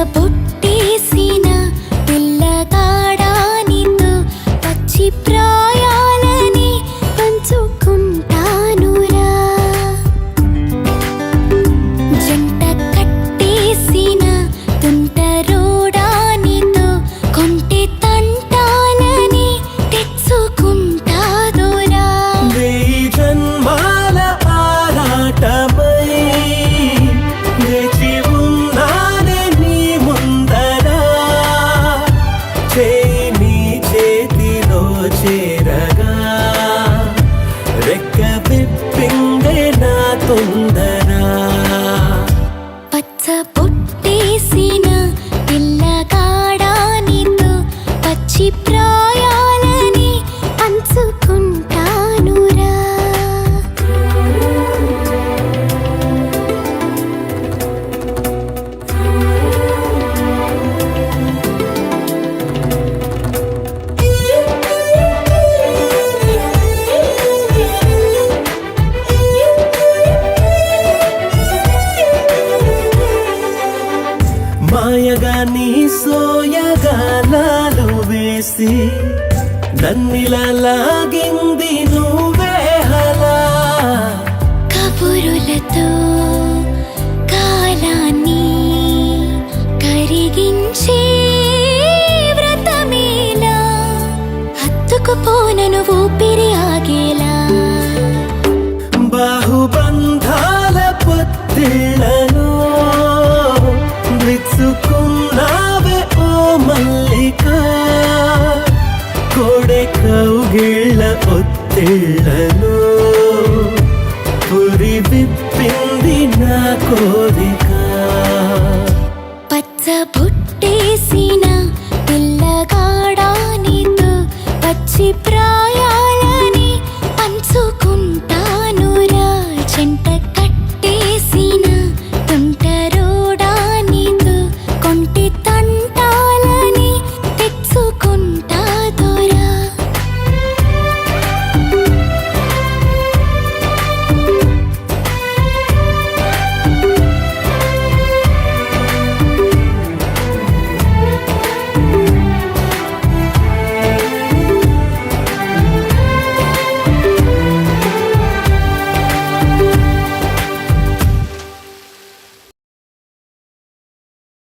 పచ్చబొట్టేసిన పిల్లగాడానితో పచ్చి ప్రాయాలని పంచుకుంటానురా. జంట కట్టేసిన తుంటరోడానితో కొంటె తంటాలని తెచ్చుకుంటాదురా. వెయ్యి జన్మాల ఆరాటమై వేచి ఉన్నానే నీ ముందర, చేయి నీ చేతిలో చేరగా రెక్క విప్పిందే నా తొందర. పచ్చబొట్టేసిన పిల్లగాడానితో పచ్చి ప్రాయాలని పంచుకుంటానురా. మాయగా నీ సోయగాలాలు వేసి నన్నిలా లాగింది నువ్వే హలా. కబురులతో